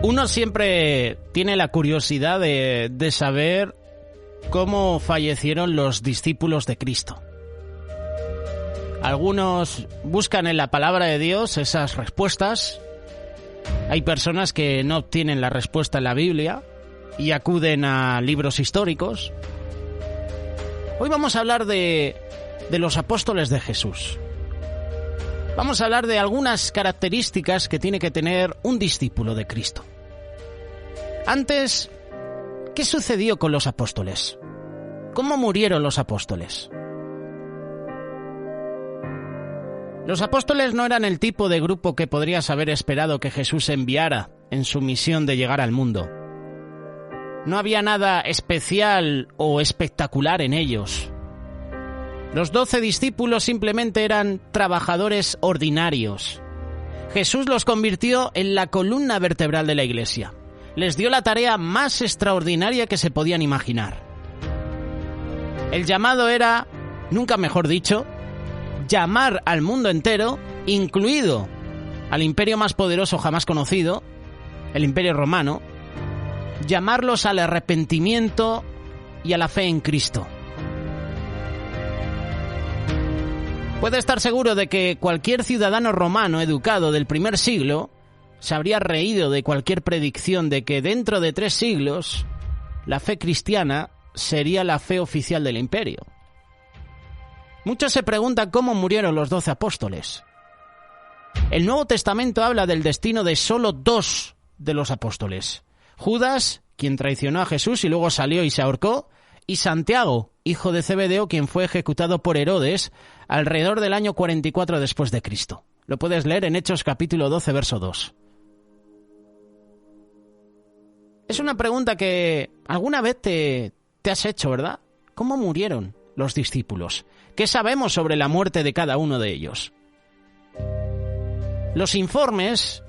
Uno siempre tiene la curiosidad de saber cómo fallecieron los discípulos de Cristo. Algunos buscan en la palabra de Dios esas respuestas. Hay personas que no obtienen la respuesta en la Biblia y acuden a libros históricos. Hoy vamos a hablar de los apóstoles de Jesús. Vamos a hablar de algunas características que tiene que tener un discípulo de Cristo. Antes, ¿qué sucedió con los apóstoles? ¿Cómo murieron los apóstoles? Los apóstoles no eran el tipo de grupo que podrías haber esperado que Jesús enviara en su misión de llegar al mundo. No había nada especial o espectacular en ellos. Los 12 discípulos simplemente eran trabajadores ordinarios. Jesús los convirtió en la columna vertebral de la Iglesia. Les dio la tarea más extraordinaria que se podían imaginar. El llamado era, nunca mejor dicho, llamar al mundo entero, incluido al imperio más poderoso jamás conocido, el Imperio Romano, llamarlos al arrepentimiento y a la fe en Cristo. Puede estar seguro de que cualquier ciudadano romano educado del primer siglo se habría reído de cualquier predicción de que dentro de 3 siglos la fe cristiana sería la fe oficial del imperio. Muchos se preguntan cómo murieron los 12 apóstoles. El Nuevo Testamento habla del destino de solo 2 de los apóstoles. Judas, quien traicionó a Jesús y luego salió y se ahorcó, y Santiago, hijo de Zebedeo, quien fue ejecutado por Herodes alrededor del año 44 después de Cristo. Lo puedes leer en Hechos capítulo 12, verso 2. Es una pregunta que alguna vez te has hecho, ¿verdad? ¿Cómo murieron los discípulos? ¿Qué sabemos sobre la muerte de cada uno de ellos? Los informes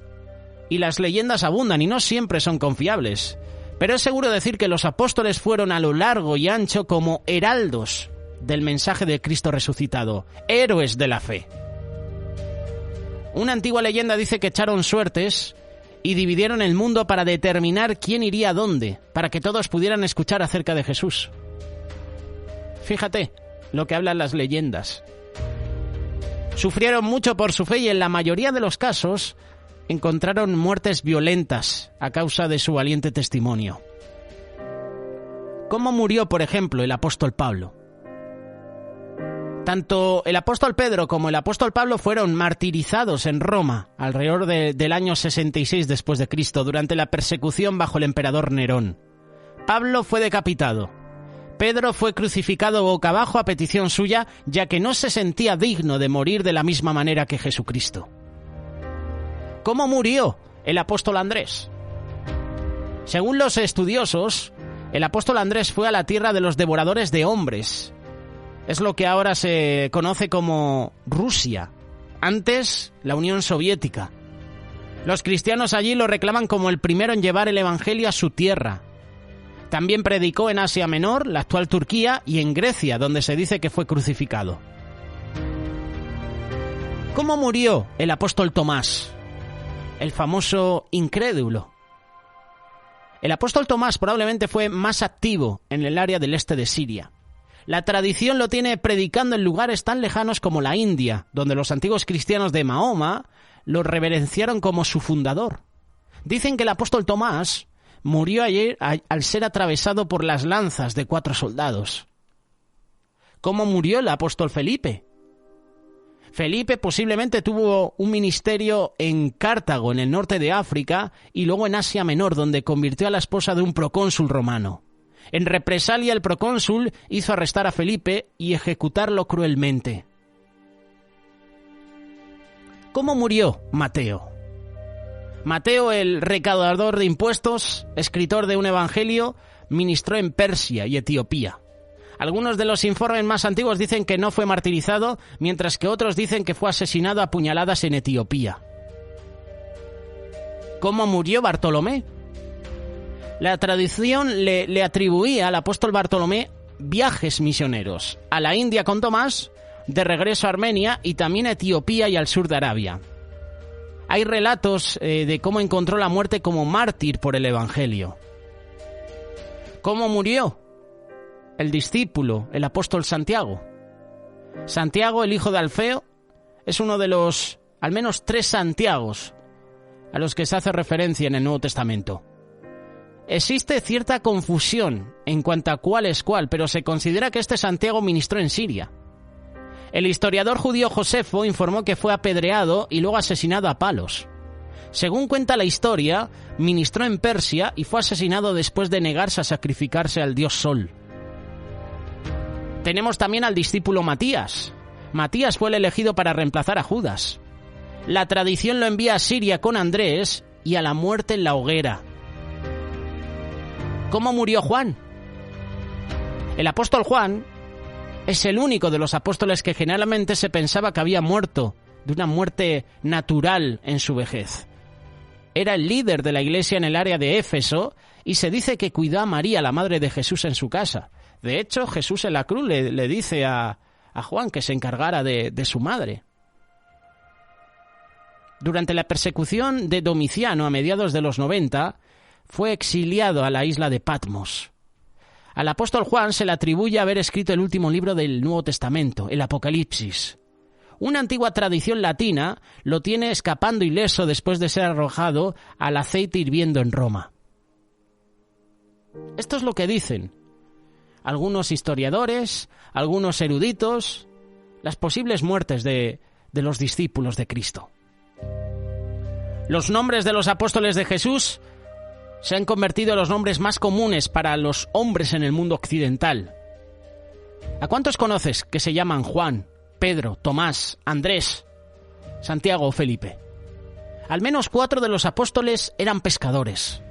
y las leyendas abundan y no siempre son confiables, pero es seguro decir que los apóstoles fueron a lo largo y ancho como heraldos del mensaje de Cristo resucitado, héroes de la fe. Una antigua leyenda dice que echaron suertes y dividieron el mundo para determinar quién iría a dónde, para que todos pudieran escuchar acerca de Jesús. Fíjate lo que hablan las leyendas. Sufrieron mucho por su fe y en la mayoría de los casos encontraron muertes violentas a causa de su valiente testimonio. ¿Cómo murió, por ejemplo, el apóstol Pablo? Tanto el apóstol Pedro como el apóstol Pablo fueron martirizados en Roma alrededor del año 66 después de Cristo durante la persecución bajo el emperador Nerón. Pablo fue decapitado. Pedro fue crucificado boca abajo a petición suya, ya que no se sentía digno de morir de la misma manera que Jesucristo. ¿Cómo murió el apóstol Andrés? Según los estudiosos, el apóstol Andrés fue a la tierra de los devoradores de hombres. Es lo que ahora se conoce como Rusia, antes la Unión Soviética. Los cristianos allí lo reclaman como el primero en llevar el evangelio a su tierra. También predicó en Asia Menor, la actual Turquía, y en Grecia, donde se dice que fue crucificado. ¿Cómo murió el apóstol Tomás, el famoso incrédulo? El apóstol Tomás probablemente fue más activo en el área del este de Siria. La tradición lo tiene predicando en lugares tan lejanos como la India, donde los antiguos cristianos de Mahoma lo reverenciaron como su fundador. Dicen que el apóstol Tomás murió ayer al ser atravesado por las lanzas de 4 soldados. ¿Cómo murió el apóstol Felipe? Felipe posiblemente tuvo un ministerio en Cartago, en el norte de África, y luego en Asia Menor, donde convirtió a la esposa de un procónsul romano. En represalia, el procónsul hizo arrestar a Felipe y ejecutarlo cruelmente. ¿Cómo murió Mateo? Mateo, el recaudador de impuestos, escritor de un evangelio, ministró en Persia y Etiopía. Algunos de los informes más antiguos dicen que no fue martirizado, mientras que otros dicen que fue asesinado a puñaladas en Etiopía. ¿Cómo murió Bartolomé? La tradición le atribuía al apóstol Bartolomé viajes misioneros a la India con Tomás, de regreso a Armenia y también a Etiopía y al sur de Arabia. Hay relatos de cómo encontró la muerte como mártir por el Evangelio. ¿Cómo murió? El discípulo, el apóstol Santiago. Santiago, el hijo de Alfeo, es uno de los, al menos 3 Santiagos a los que se hace referencia en el Nuevo Testamento. Existe cierta confusión en cuanto a cuál es cuál, pero se considera que este Santiago ministró en Siria. El historiador judío Josefo informó que fue apedreado y luego asesinado a palos. Según cuenta la historia, ministró en Persia y fue asesinado después de negarse a sacrificarse al dios Sol. Tenemos también al discípulo Matías. Matías fue el elegido para reemplazar a Judas. La tradición lo envía a Siria con Andrés y a la muerte en la hoguera. ¿Cómo murió Juan? El apóstol Juan es el único de los apóstoles que generalmente se pensaba que había muerto de una muerte natural en su vejez. Era el líder de la iglesia en el área de Éfeso y se dice que cuidó a María, la madre de Jesús, en su casa. De hecho, Jesús en la cruz le dice a Juan que se encargara de su madre. Durante la persecución de Domiciano a mediados de los 90, fue exiliado a la isla de Patmos. Al apóstol Juan se le atribuye haber escrito el último libro del Nuevo Testamento, el Apocalipsis. Una antigua tradición latina lo tiene escapando ileso después de ser arrojado al aceite hirviendo en Roma. Esto es lo que dicen algunos historiadores, algunos eruditos, las posibles muertes de los discípulos de Cristo. Los nombres de los apóstoles de Jesús se han convertido en los nombres más comunes para los hombres en el mundo occidental. ¿A cuántos conoces que se llaman Juan, Pedro, Tomás, Andrés, Santiago o Felipe? Al menos 4 de los apóstoles eran pescadores.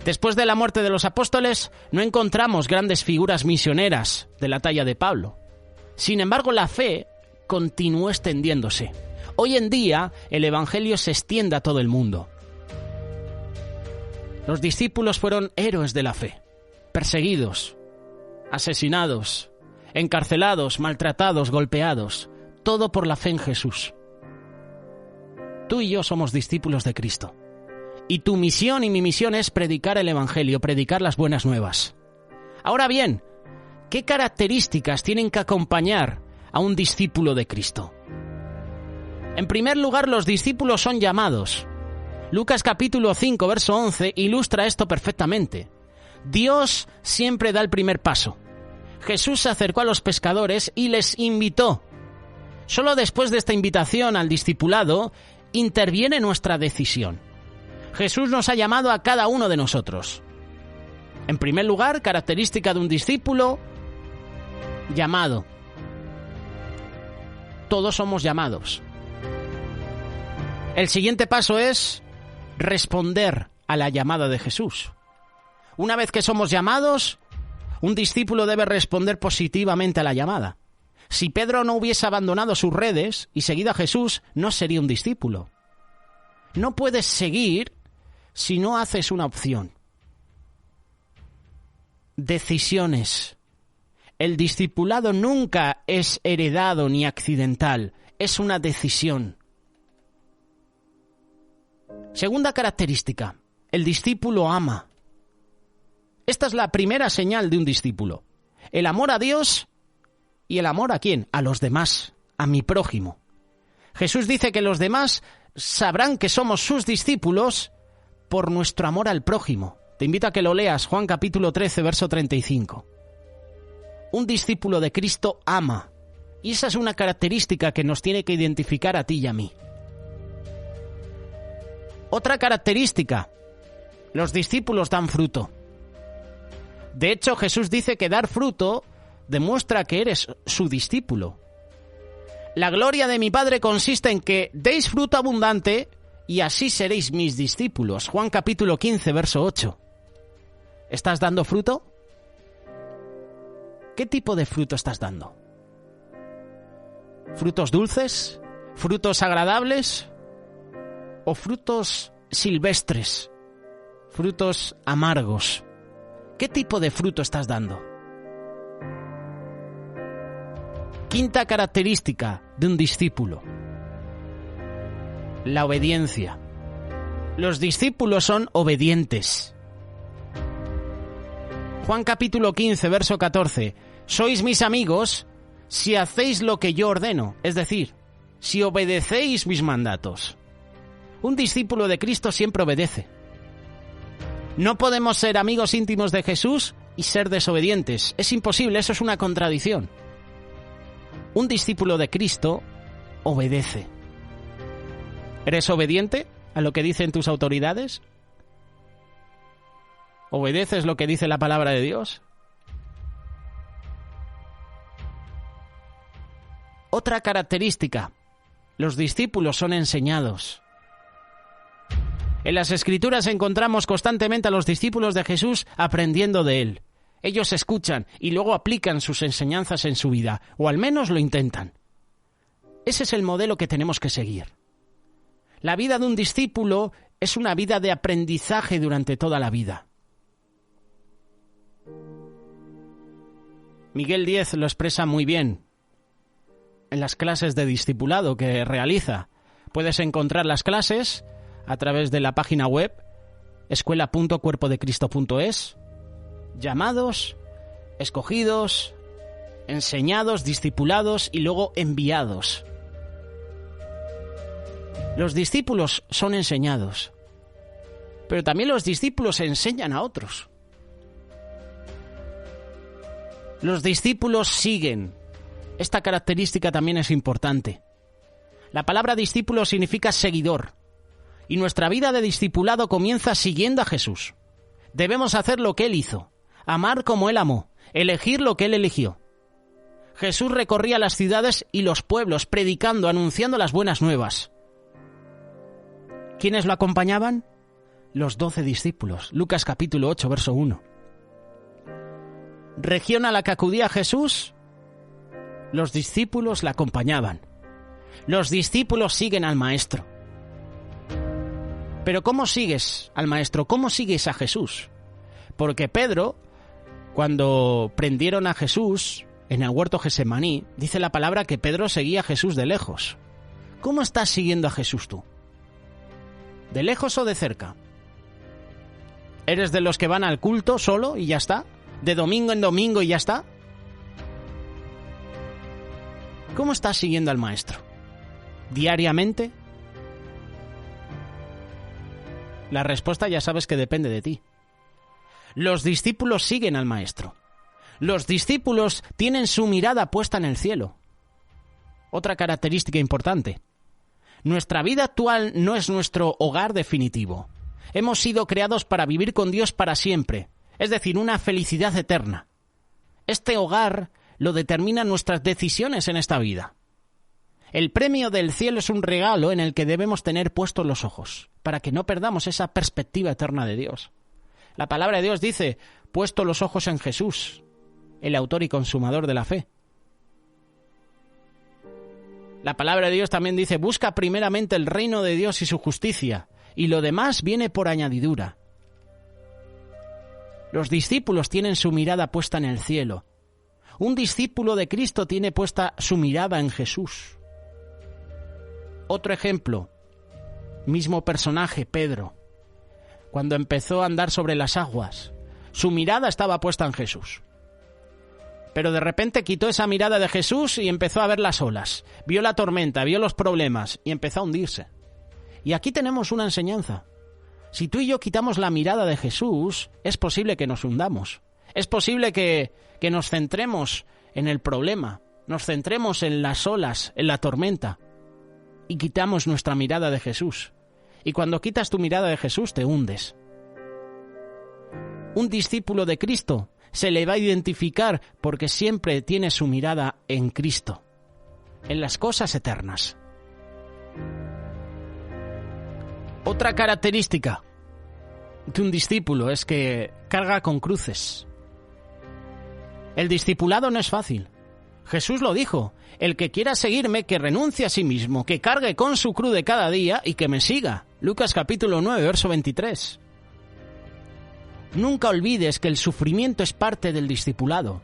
Después de la muerte de los apóstoles, no encontramos grandes figuras misioneras de la talla de Pablo. Sin embargo, la fe continuó extendiéndose. Hoy en día, el Evangelio se extiende a todo el mundo. Los discípulos fueron héroes de la fe, perseguidos, asesinados, encarcelados, maltratados, golpeados, todo por la fe en Jesús. Tú y yo somos discípulos de Cristo. Y tu misión y mi misión es predicar el Evangelio, predicar las buenas nuevas. Ahora bien, ¿qué características tienen que acompañar a un discípulo de Cristo? En primer lugar, los discípulos son llamados. Lucas capítulo 5, verso 11, ilustra esto perfectamente. Dios siempre da el primer paso. Jesús se acercó a los pescadores y les invitó. Solo después de esta invitación al discipulado, interviene nuestra decisión. Jesús nos ha llamado a cada uno de nosotros. En primer lugar, característica de un discípulo, llamado. Todos somos llamados. El siguiente paso es responder a la llamada de Jesús. Una vez que somos llamados, un discípulo debe responder positivamente a la llamada. Si Pedro no hubiese abandonado sus redes y seguido a Jesús, no sería un discípulo. No puedes seguir si no haces una opción. Decisiones. El discipulado nunca es heredado ni accidental, es una decisión. Segunda característica, el discípulo ama. Esta es la primera señal de un discípulo. El amor a Dios y el amor ¿a quién? A los demás, a mi prójimo. Jesús dice que los demás sabrán que somos sus discípulos por nuestro amor al prójimo. Te invito a que lo leas, Juan capítulo 13, verso 35. Un discípulo de Cristo ama. Y esa es una característica que nos tiene que identificar a ti y a mí. Otra característica, los discípulos dan fruto. De hecho, Jesús dice que dar fruto demuestra que eres su discípulo. La gloria de mi Padre consiste en que deis fruto abundante y así seréis mis discípulos. Juan capítulo 15, verso 8. ¿Estás dando fruto? ¿Qué tipo de fruto estás dando? ¿Frutos dulces? ¿Frutos agradables? ¿O frutos silvestres? ¿Frutos amargos? ¿Qué tipo de fruto estás dando? Quinta característica de un discípulo. La obediencia. Los discípulos son obedientes. Juan capítulo 15, verso 14. Sois mis amigos si hacéis lo que yo ordeno, es decir, si obedecéis mis mandatos. Un discípulo de Cristo siempre obedece. No podemos ser amigos íntimos de Jesús y ser desobedientes. Es imposible, eso es una contradicción. Un discípulo de Cristo obedece. ¿Eres obediente a lo que dicen tus autoridades? ¿Obedeces lo que dice la palabra de Dios? Otra característica. Los discípulos son enseñados. En las Escrituras encontramos constantemente a los discípulos de Jesús aprendiendo de Él. Ellos escuchan y luego aplican sus enseñanzas en su vida, o al menos lo intentan. Ese es el modelo que tenemos que seguir. La vida de un discípulo es una vida de aprendizaje durante toda la vida. Miguel Díez lo expresa muy bien en las clases de discipulado que realiza. Puedes encontrar las clases a través de la página web escuela.cuerpodecristo.es. Llamados, escogidos, enseñados, discipulados y luego enviados. Los discípulos son enseñados, pero también los discípulos enseñan a otros. Los discípulos siguen. Esta característica también es importante. La palabra discípulo significa seguidor, y nuestra vida de discipulado comienza siguiendo a Jesús. Debemos hacer lo que Él hizo, amar como Él amó, elegir lo que Él eligió. Jesús recorría las ciudades y los pueblos, predicando, anunciando las buenas nuevas. ¿Quiénes lo acompañaban? Los 12 discípulos. Lucas capítulo 8, verso 1. Región a la que acudía Jesús, los discípulos la acompañaban. Los discípulos siguen al Maestro. Pero ¿cómo sigues al Maestro? ¿Cómo sigues a Jesús? Porque Pedro, cuando prendieron a Jesús en el huerto Getsemaní, dice la palabra que Pedro seguía a Jesús de lejos. ¿Cómo estás siguiendo a Jesús tú? ¿De lejos o de cerca? ¿Eres de los que van al culto solo y ya está? ¿De domingo en domingo y ya está? ¿Cómo estás siguiendo al Maestro? ¿Diariamente? La respuesta ya sabes que depende de ti. Los discípulos siguen al Maestro. Los discípulos tienen su mirada puesta en el cielo. Otra característica importante. Nuestra vida actual no es nuestro hogar definitivo. Hemos sido creados para vivir con Dios para siempre, es decir, una felicidad eterna. Este hogar lo determinan nuestras decisiones en esta vida. El premio del cielo es un regalo en el que debemos tener puestos los ojos, para que no perdamos esa perspectiva eterna de Dios. La palabra de Dios dice, puesto los ojos en Jesús, el autor y consumador de la fe. La palabra de Dios también dice, busca primeramente el reino de Dios y su justicia, y lo demás viene por añadidura. Los discípulos tienen su mirada puesta en el cielo. Un discípulo de Cristo tiene puesta su mirada en Jesús. Otro ejemplo, mismo personaje, Pedro. Cuando empezó a andar sobre las aguas, su mirada estaba puesta en Jesús. Pero de repente quitó esa mirada de Jesús y empezó a ver las olas. Vio la tormenta, vio los problemas y empezó a hundirse. Y aquí tenemos una enseñanza. Si tú y yo quitamos la mirada de Jesús, es posible que nos hundamos. Es posible que nos centremos en el problema, nos centremos en las olas, en la tormenta, y quitamos nuestra mirada de Jesús. Y cuando quitas tu mirada de Jesús, te hundes. Un discípulo de Cristo se le va a identificar porque siempre tiene su mirada en Cristo, en las cosas eternas. Otra característica de un discípulo es que carga con cruces. El discipulado no es fácil. Jesús lo dijo, el que quiera seguirme, que renuncie a sí mismo, que cargue con su cruz de cada día y que me siga. Lucas capítulo 9, verso 23. Nunca olvides que el sufrimiento es parte del discipulado.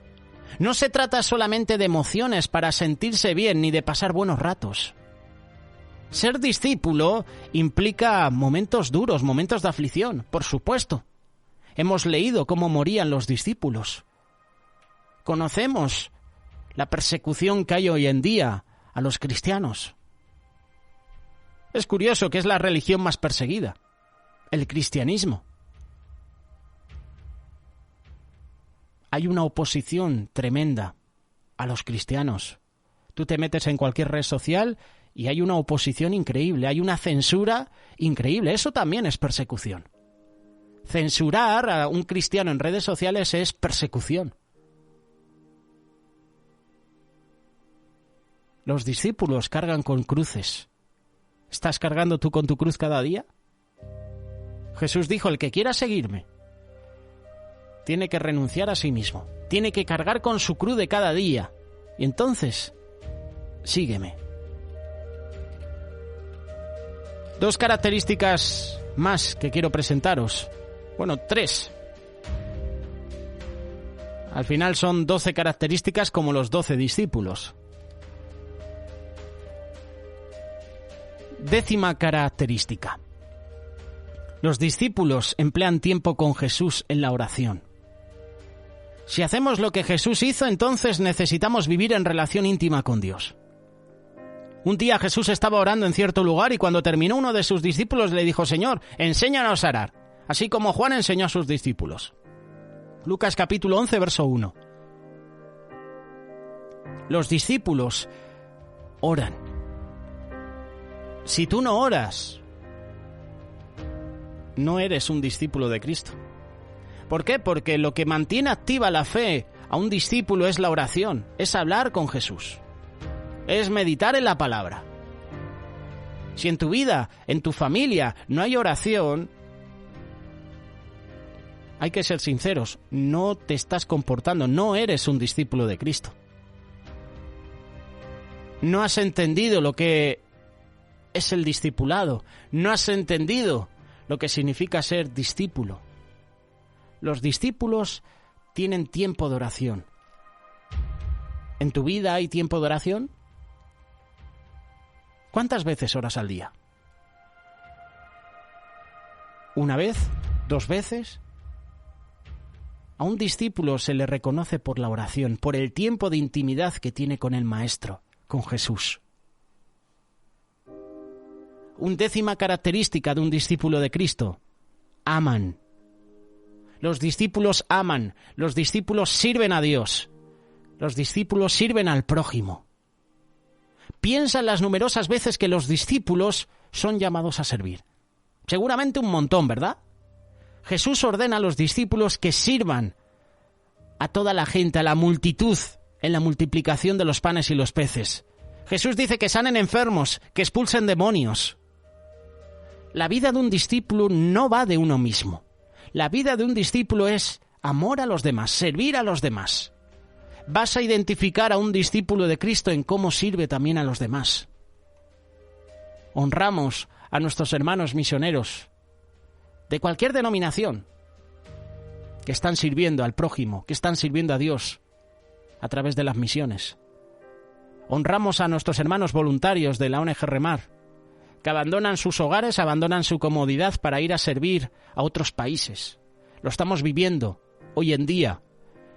No se trata solamente de emociones para sentirse bien ni de pasar buenos ratos. Ser discípulo implica momentos duros, momentos de aflicción, por supuesto. Hemos leído cómo morían los discípulos. Conocemos la persecución que hay hoy en día a los cristianos. Es curioso que es la religión más perseguida, el cristianismo. Hay una oposición tremenda a los cristianos. Tú te metes en cualquier red social y hay una oposición increíble, hay una censura increíble. Eso también es persecución. Censurar a un cristiano en redes sociales es persecución. Los discípulos cargan con cruces. ¿Estás cargando tú con tu cruz cada día? Jesús dijo, el que quiera seguirme tiene que renunciar a sí mismo, tiene que cargar con su cruz de cada día. Y entonces, sígueme. 2 características más que quiero presentaros. Bueno, 3. Al final son 12 características como los 12 discípulos. 10ª característica. Los discípulos emplean tiempo con Jesús en la oración. Si hacemos lo que Jesús hizo, entonces necesitamos vivir en relación íntima con Dios. Un día Jesús estaba orando en cierto lugar y cuando terminó uno de sus discípulos le dijo, Señor, enséñanos a orar, así como Juan enseñó a sus discípulos. Lucas capítulo 11, verso 1. Los discípulos oran. Si tú no oras, no eres un discípulo de Cristo. ¿Por qué? Porque lo que mantiene activa la fe a un discípulo es la oración, es hablar con Jesús, es meditar en la palabra. Si en tu vida, en tu familia, no hay oración, hay que ser sinceros, no te estás comportando, no eres un discípulo de Cristo. No has entendido lo que es el discipulado, no has entendido lo que significa ser discípulo. Los discípulos tienen tiempo de oración. ¿En tu vida hay tiempo de oración? ¿Cuántas veces oras al día? ¿Una vez? ¿2 veces? A un discípulo se le reconoce por la oración, por el tiempo de intimidad que tiene con el Maestro, con Jesús. 10ª característica de un discípulo de Cristo: aman. Los discípulos aman, los discípulos sirven a Dios, los discípulos sirven al prójimo. Piensa en las numerosas veces que los discípulos son llamados a servir. Seguramente un montón, ¿verdad? Jesús ordena a los discípulos que sirvan a toda la gente, a la multitud, en la multiplicación de los panes y los peces. Jesús dice que sanen enfermos, que expulsen demonios. La vida de un discípulo no va de uno mismo. La vida de un discípulo es amor a los demás, servir a los demás. Vas a identificar a un discípulo de Cristo en cómo sirve también a los demás. Honramos a nuestros hermanos misioneros de cualquier denominación que están sirviendo al prójimo, que están sirviendo a Dios a través de las misiones. Honramos a nuestros hermanos voluntarios de la ONG Remar, que abandonan sus hogares, abandonan su comodidad para ir a servir a otros países. Lo estamos viviendo hoy en día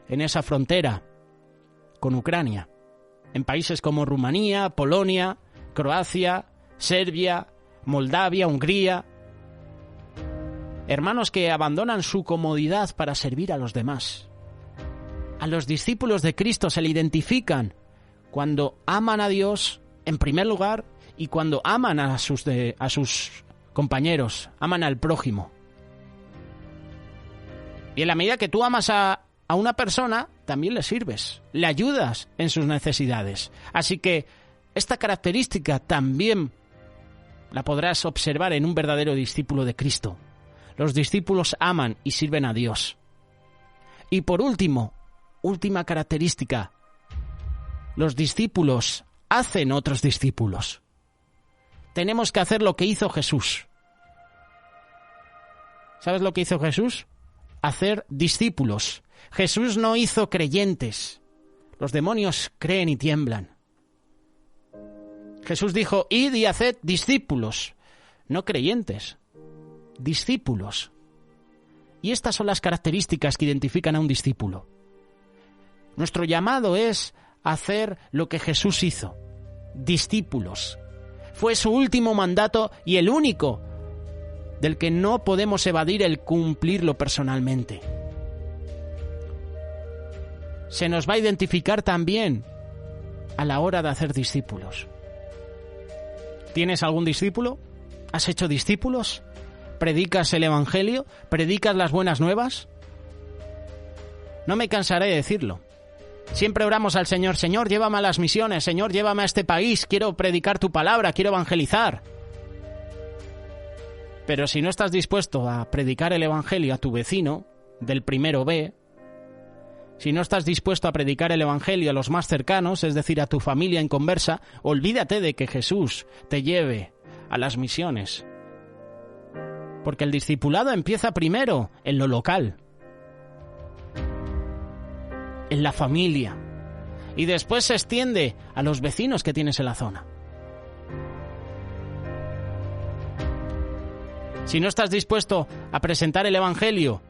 en esa frontera con Ucrania, en países como Rumanía, Polonia, Croacia, Serbia, Moldavia, Hungría. Hermanos que abandonan su comodidad para servir a los demás. A los discípulos de Cristo se le identifican cuando aman a Dios en primer lugar y cuando aman a sus compañeros, aman al prójimo. Y en la medida que tú amas a una persona, también le sirves, le ayudas en sus necesidades. Así que esta característica también la podrás observar en un verdadero discípulo de Cristo. Los discípulos aman y sirven a Dios. Y por último, última característica, los discípulos hacen otros discípulos. Tenemos que hacer lo que hizo Jesús. ¿Sabes lo que hizo Jesús? Hacer discípulos. Jesús no hizo creyentes. Los demonios creen y tiemblan. Jesús dijo, id y haced discípulos, no creyentes, discípulos. Y estas son las características que identifican a un discípulo. Nuestro llamado es hacer lo que Jesús hizo, discípulos. Fue su último mandato y el único del que no podemos evadir el cumplirlo personalmente. Se nos va a identificar también a la hora de hacer discípulos. ¿Tienes algún discípulo? ¿Has hecho discípulos? ¿Predicas el Evangelio? ¿Predicas las buenas nuevas? No me cansaré de decirlo. Siempre oramos al Señor, Señor, llévame a las misiones, Señor, llévame a este país, quiero predicar tu palabra, quiero evangelizar. Pero si no estás dispuesto a predicar el Evangelio a tu vecino, del primero B, si no estás dispuesto a predicar el Evangelio a los más cercanos, es decir, a tu familia inconversa, olvídate de que Jesús te lleve a las misiones. Porque el discipulado empieza primero en lo local, en la familia, y después se extiende a los vecinos que tienes en la zona. Si no estás dispuesto a presentar el Evangelio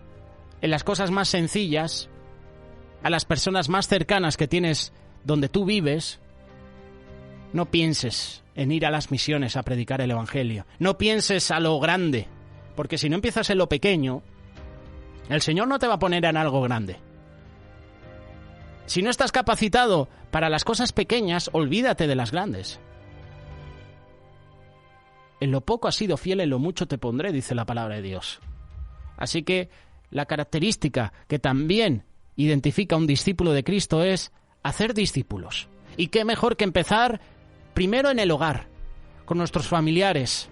en las cosas más sencillas, a las personas más cercanas que tienes donde tú vives, no pienses en ir a las misiones a predicar el Evangelio. No pienses a lo grande, porque si no empiezas en lo pequeño, el Señor no te va a poner en algo grande. Si no estás capacitado para las cosas pequeñas, olvídate de las grandes. En lo poco has sido fiel, en lo mucho te pondré, dice la palabra de Dios. Así que la característica que también identifica a un discípulo de Cristo es hacer discípulos. Y qué mejor que empezar primero en el hogar, con nuestros familiares.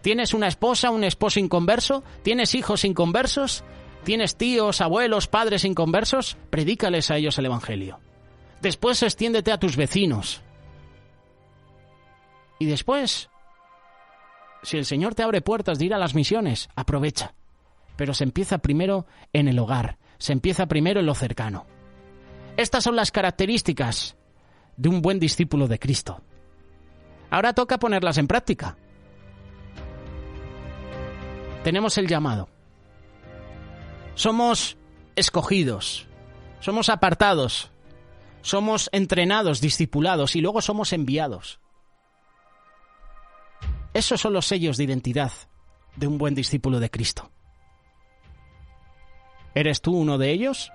¿Tienes una esposa, un esposo inconverso? ¿Tienes hijos inconversos? ¿Tienes tíos, abuelos, padres inconversos? Predícales a ellos el Evangelio. Después extiéndete a tus vecinos. Y después, si el Señor te abre puertas de ir a las misiones, aprovecha. Pero se empieza primero en el hogar, se empieza primero en lo cercano. Estas son las características de un buen discípulo de Cristo. Ahora toca ponerlas en práctica. Tenemos el llamado. Somos escogidos, somos apartados, somos entrenados, discipulados y luego somos enviados. Esos son los sellos de identidad de un buen discípulo de Cristo. ¿Eres tú uno de ellos?